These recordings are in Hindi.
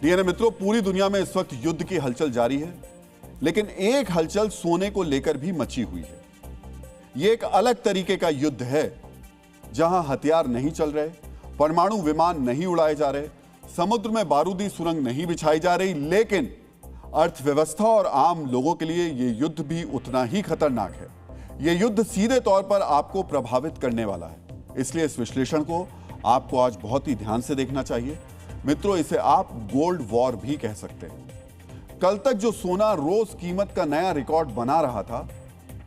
डीएनए मित्रों, पूरी दुनिया में इस वक्त युद्ध की हलचल जारी है, लेकिन एक हलचल सोने को लेकर भी मची हुई है। यह एक अलग तरीके का युद्ध है, जहां हथियार नहीं चल रहे, परमाणु विमान नहीं उड़ाए जा रहे, समुद्र में बारूदी सुरंग नहीं बिछाई जा रही, लेकिन अर्थव्यवस्था और आम लोगों के लिए यह युद्ध भी उतना ही खतरनाक है। यह युद्ध सीधे तौर पर आपको प्रभावित करने वाला है, इसलिए इस विश्लेषण को आपको आज बहुत ही ध्यान से देखना चाहिए। मित्रों, इसे आप गोल्ड वॉर भी कह सकते हैं। कल तक जो सोना रोज कीमत का नया रिकॉर्ड बना रहा था,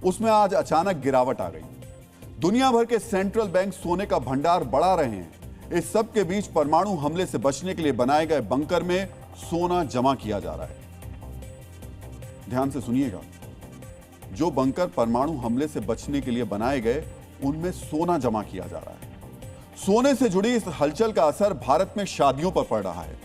उसमें आज अचानक गिरावट आ गई। दुनिया भर के सेंट्रल बैंक सोने का भंडार बढ़ा रहे हैं। इस सब के बीच परमाणु हमले से बचने के लिए बनाए गए बंकर में सोना जमा किया जा रहा है। ध्यान से सुनिएगा, जो बंकर परमाणु हमले से बचने के लिए बनाए गए, उनमें सोना जमा किया जा रहा है। सोने से जुड़ी इस हलचल का असर भारत में शादियों पर पड़ रहा है।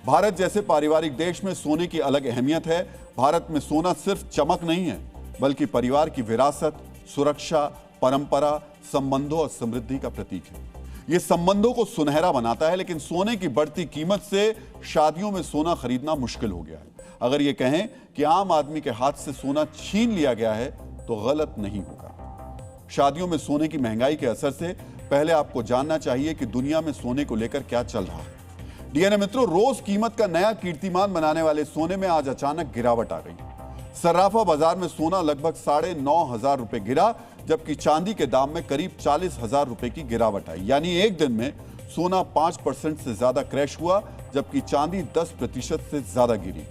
भारत जैसे पारिवारिक देश में सोने की अलग अहमियत है। भारत में सोना सिर्फ चमक नहीं है, बल्कि परिवार की विरासत, सुरक्षा, परंपरा, संबंधों और समृद्धि का प्रतीक है। यह संबंधों को सुनहरा बनाता है, लेकिन सोने की बढ़ती कीमत से शादियों में सोना खरीदना मुश्किल हो गया है। अगर ये कहें कि आम आदमी के हाथ से सोना छीन लिया गया है, तो गलत नहीं होगा। शादियों में सोने की महंगाई के असर से पहले आपको जानना चाहिए कि दुनिया में सोने को लेकर क्या चल रहा है। डीएनए मित्रों, रोज कीमत का नया कीर्तिमान बनाने वाले सोने में आज अचानक गिरावट आ गई। सर्राफा बाजार में सोना लगभग 9,500 रुपए गिरा, जबकि चांदी के दाम में करीब 40,000 रुपए की गिरावट आई। यानी एक दिन में सोना 5% से ज्यादा क्रैश हुआ, जबकि चांदी 10% से ज्यादा गिरी।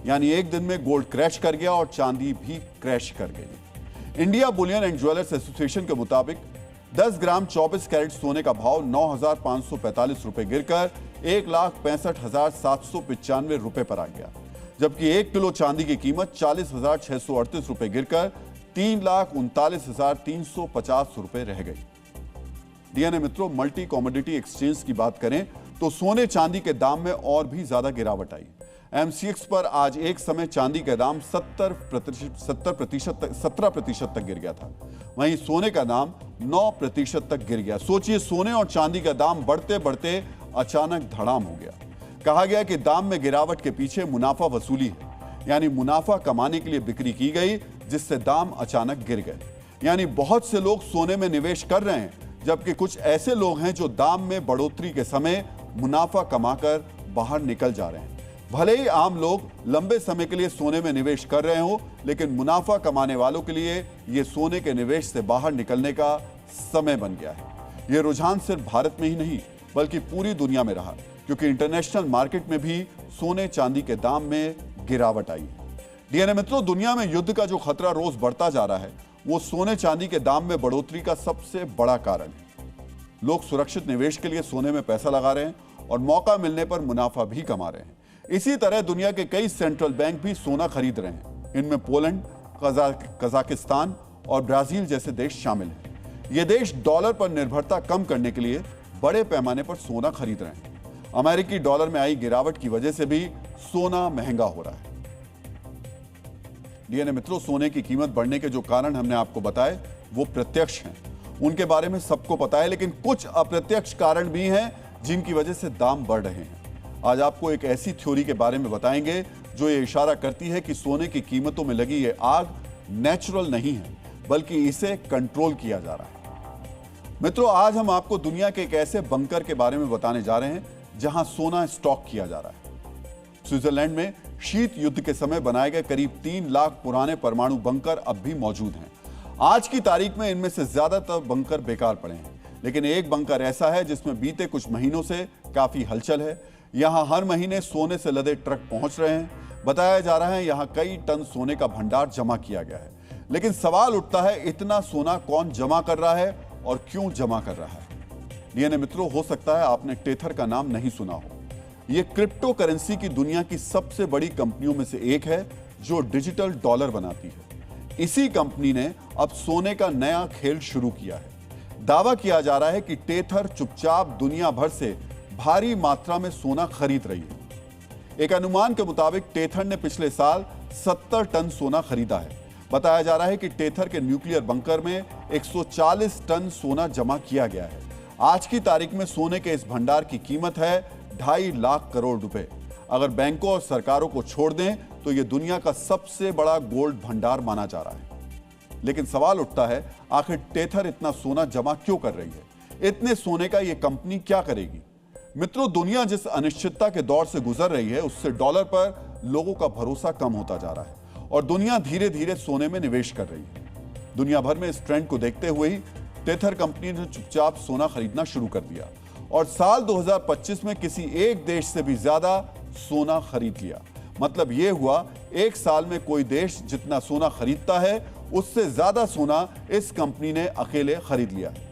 यानी एक दिन में गोल्ड क्रैश कर गया और चांदी भी क्रैश कर गई। India Boolean and jewellers association के मुताबिक 10 ग्राम 24 कैरेट सोने का भाव 9,545 रुपए गिरकर 1,65,795 रुपए पर आ गया, जबकि 1 किलो चांदी की कीमत 40,638 रुपए गिरकर 3,39,350 रुपए रह गई। डीएनए मित्रों, मल्टी कॉमोडिटी एक्सचेंज की बात करें तो सोने चांदी के दाम में और भी ज्यादा गिरावट आई। MCX पर आज एक समय चांदी का दाम 17% तक गिर गया था, वहीं सोने का दाम 9% तक गिर गया। सोचिए, सोने और चांदी का दाम बढ़ते बढ़ते अचानक धड़ाम हो गया। कहा गया कि दाम में गिरावट के पीछे मुनाफा वसूली है, यानी मुनाफा कमाने के लिए बिक्री की गई, जिससे दाम अचानक गिर गए। यानी बहुत से लोग सोने में निवेश कर रहे हैं, जबकि कुछ ऐसे लोग हैं जो दाम में बढ़ोतरी के समय मुनाफा कमाकर बाहर निकल जा रहे हैं। भले ही आम लोग लंबे समय के लिए सोने में निवेश कर रहे हो, लेकिन मुनाफा कमाने वालों के लिए यह सोने के निवेश से बाहर निकलने का समय बन गया है। यह रुझान सिर्फ भारत में ही नहीं, बल्कि पूरी दुनिया में रहा, क्योंकि इंटरनेशनल मार्केट में भी सोने चांदी के दाम में गिरावट आई है। डीएनए मित्रों, दुनिया में युद्ध का जो खतरा रोज बढ़ता जा रहा है, वो सोने चांदी के दाम में बढ़ोतरी का सबसे बड़ा कारण है। लोग सुरक्षित निवेश के लिए सोने में पैसा लगा रहे हैं और मौका मिलने पर मुनाफा भी कमा रहे हैं। इसी तरह दुनिया के कई सेंट्रल बैंक भी सोना खरीद रहे हैं। इनमें पोलैंड, कजाकिस्तान और ब्राजील जैसे देश शामिल हैं। ये देश डॉलर पर निर्भरता कम करने के लिए बड़े पैमाने पर सोना खरीद रहे हैं। अमेरिकी डॉलर में आई गिरावट की वजह से भी सोना महंगा हो रहा है। डीएनए मित्रों, सोने की कीमत बढ़ने के जो कारण हमने आपको बताए, वो प्रत्यक्ष हैं, उनके बारे में सबको पता है, लेकिन कुछ अप्रत्यक्ष कारण भी हैं जिनकी वजह से दाम बढ़ रहे हैं। आज आपको एक ऐसी थ्योरी के बारे में बताएंगे जो ये इशारा करती है कि सोने की कीमतों में लगी ये आग नेचुरल नहीं है, बल्कि इसे कंट्रोल किया जा रहा है। मित्रों, आज हम आपको दुनिया के एक ऐसे बंकर के बारे में बताने जा रहे हैं जहां सोना स्टॉक किया जा रहा है। स्विट्जरलैंड में शीत युद्ध के समय बनाए गए करीब 3 लाख पुराने परमाणु बंकर अब भी मौजूद हैं। आज की तारीख में इनमें से ज्यादातर बंकर बेकार पड़े हैं, लेकिन एक बंकर ऐसा है जिसमें बीते कुछ महीनों से काफी हलचल है। यहां हर महीने सोने से लदे ट्रक पहुंच रहे हैं। बताया जा रहा है यहां कई टन सोने का भंडार जमा किया गया है। लेकिन सवाल उठता है, इतना सोना कौन जमा कर रहा है और क्यों जमा कर रहा है? डीएनए मित्रों, हो सकता है आपने टेथर का नाम नहीं सुना हो। यह क्रिप्टो करेंसी की दुनिया की सबसे बड़ी कंपनियों में से एक है, जो डिजिटल डॉलर बनाती है। इसी कंपनी ने अब सोने का नया खेल शुरू किया है। दावा किया जा रहा है कि टेथर चुपचाप दुनिया भर से भारी मात्रा में सोना खरीद रही है। एक अनुमान के मुताबिक टेथर ने पिछले साल 70 टन सोना खरीदा है। बताया जा रहा है कि टेथर के न्यूक्लियर बंकर में 140 टन सोना जमा किया गया है। आज की तारीख में सोने के इस भंडार की कीमत है 2.5 लाख करोड़ रुपए। अगर बैंकों और सरकारों को छोड़ दें तो यह दुनिया का सबसे बड़ा गोल्ड भंडार माना जा रहा है। लेकिन सवाल उठता है, आखिर टेथर इतना सोना जमा क्यों कर रही है? इतने सोने का यह कंपनी क्या करेगी? मित्रों, दुनिया जिस अनिश्चितता के दौर से गुजर रही है उससे डॉलर पर लोगों का भरोसा कम होता जा रहा है और दुनिया धीरे धीरे सोने में निवेश कर रही है। दुनिया भर में इस ट्रेंड को देखते हुए ही टेथर कंपनी ने चुपचाप सोना खरीदना शुरू कर दिया और साल 2025 में किसी एक देश से भी ज्यादा सोना खरीद लिया। मतलब यह हुआ, एक साल में कोई देश जितना सोना खरीदता है उससे ज्यादा सोना इस कंपनी ने अकेले खरीद लिया है।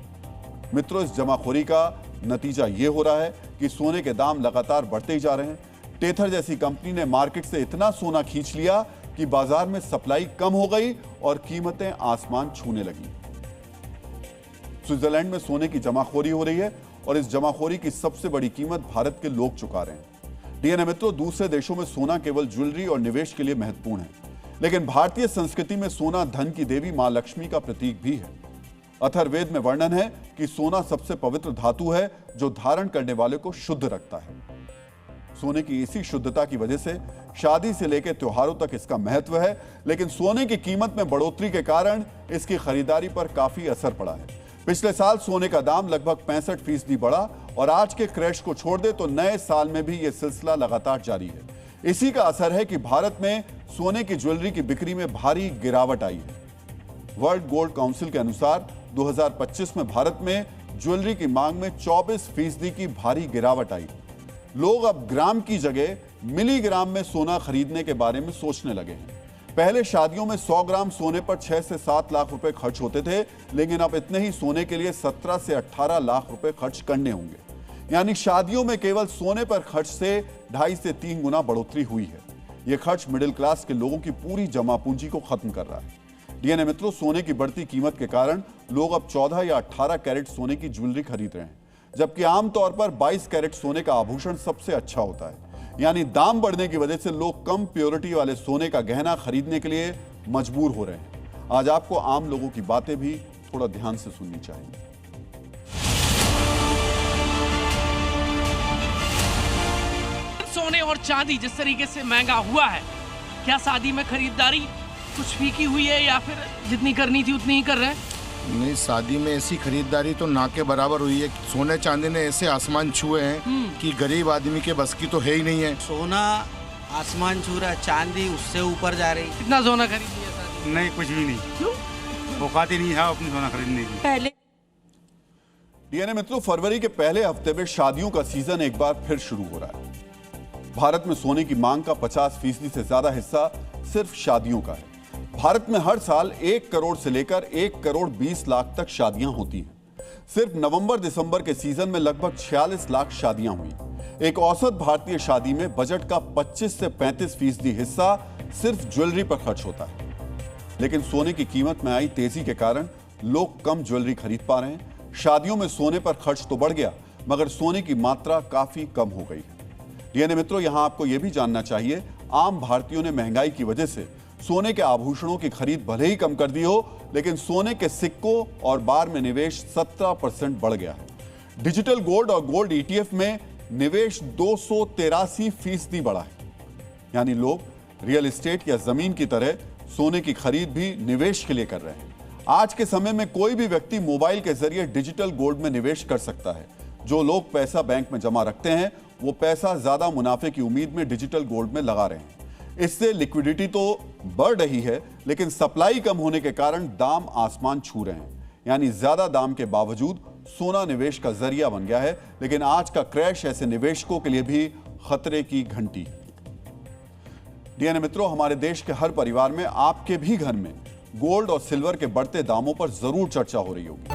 मित्रों, इस जमाखोरी का नतीजा यह हो रहा है कि सोने के दाम लगातार बढ़ते ही जा रहे हैं। टेथर जैसी कंपनी ने मार्केट से इतना सोना खींच लिया कि बाजार में सप्लाई कम हो गई और कीमतें आसमान छूने लगी। स्विट्जरलैंड में सोने की जमाखोरी हो रही है और इस जमाखोरी की सबसे बड़ी कीमत भारत के लोग चुका रहे हैं। डीएनए मित्रों, दूसरे देशों में सोना केवल ज्वेलरी और निवेश के लिए महत्वपूर्ण है, लेकिन भारतीय संस्कृति में सोना धन की देवी मां लक्ष्मी का प्रतीक भी है। अथर्ववेद में वर्णन है कि सोना सबसे पवित्र धातु है जो धारण करने वाले को शुद्ध रखता है। सोने की इसी शुद्धता की वजह से शादी से लेकर त्योहारों तक इसका महत्व है, लेकिन सोने की कीमत में बढ़ोतरी के कारण इसकी खरीदारी पर काफी असर पड़ा है। पिछले साल सोने का दाम लगभग 65% बढ़ा और आज के क्रैश को छोड़ दे तो नए साल में भी यह सिलसिला लगातार जारी है। इसी का असर है कि भारत में सोने की ज्वेलरी की बिक्री में भारी गिरावट आई है। वर्ल्ड गोल्ड काउंसिल के अनुसार 2025 में भारत में ज्वेलरी की मांग में 24% की भारी गिरावट आई। लोग अब ग्राम की जगह मिलीग्राम में सोना खरीदने के बारे में सोचने लगे हैं। पहले शादियों में 100 ग्राम सोने पर 6 से 7 लाख रुपए खर्च होते थे, लेकिन अब इतने ही सोने के लिए 17 से 18 लाख रुपए खर्च करने होंगे। यानी शादियों में केवल सोने पर खर्च से 2.5 से 3 गुना बढ़ोतरी हुई है। यह खर्च मिडिल क्लास के लोगों की पूरी जमा पूंजी को खत्म कर रहा है। डीएनए मित्रों, सोने की बढ़ती कीमत के कारण लोग अब 14 या 18 कैरेट सोने की ज्वेलरी खरीद रहे हैं, जबकि आमतौर पर 22 कैरेट सोने का आभूषण सबसे अच्छा होता है। यानी दाम बढ़ने की वजह से लोग कम प्योरिटी वाले सोने का गहना खरीदने के लिए मजबूर हो रहे हैं। आज आपको आम लोगों की बातें भी थोड़ा ध्यान से सुननी चाहिए। सोने और चांदी जिस तरीके से महंगा हुआ है, क्या शादी में खरीदारी कुछ फीकी हुई है या फिर जितनी करनी थी उतनी ही कर रहे हैं? नहीं, शादी में ऐसी खरीदारी तो ना के बराबर हुई है। सोने चांदी ने ऐसे आसमान छुए हैं कि गरीब आदमी के बस की तो है ही नहीं है। सोना आसमान छू रहा, चांदी उससे ऊपर जा रही। कितना सोना खरीद लिया शादी? नहीं, कुछ भी नहीं। क्यों? औकात ही नहीं है अपनी सोना खरीदने की। पहले डीएनए मित्रों, फरवरी के पहले हफ्ते में शादियों का सीजन एक बार फिर शुरू हो रहा है। भारत में सोने की मांग का 50% से ज्यादा हिस्सा सिर्फ शादियों का है। भारत में हर साल 1 करोड़ से लेकर 1 करोड़ 20 लाख तक शादियां होती हैं। सिर्फ नवंबर दिसंबर के सीजन में लगभग 46 लाख शादियां हुई। एक औसत भारतीय शादी में बजट का 25 से 35% हिस्सा सिर्फ ज्वेलरी पर खर्च होता है। लेकिन सोने की कीमत में आई तेजी के कारण लोग कम ज्वेलरी खरीद पा रहे हैं। शादियों में सोने पर खर्च तो बढ़ गया, मगर सोने की मात्रा काफी कम हो गई है। डीएनए मित्रों, यहां आपको यह भी जानना चाहिए, आम भारतीयों ने महंगाई की वजह से सोने के आभूषणों की खरीद भले ही कम कर दी हो, लेकिन सोने के सिक्कों और बार में निवेश 17% बढ़ गया है। डिजिटल गोल्ड और गोल्ड ईटीएफ में निवेश 283% बढ़ा है। यानी लोग रियल एस्टेट या जमीन की तरह सोने की खरीद भी निवेश के लिए कर रहे हैं। आज के समय में कोई भी व्यक्ति मोबाइल के जरिए डिजिटल गोल्ड में निवेश कर सकता है। जो लोग पैसा बैंक में जमा रखते हैं वो पैसा ज्यादा मुनाफे की उम्मीद में डिजिटल गोल्ड में लगा रहे हैं। इससे लिक्विडिटी तो बढ़ रही है, लेकिन सप्लाई कम होने के कारण दाम आसमान छू रहे हैं। यानी ज्यादा दाम के बावजूद सोना निवेश का जरिया बन गया है, लेकिन आज का क्रैश ऐसे निवेशकों के लिए भी खतरे की घंटी। डीएनए मित्रों, हमारे देश के हर परिवार में, आपके भी घर में गोल्ड और सिल्वर के बढ़ते दामों पर जरूर चर्चा हो रही होगी।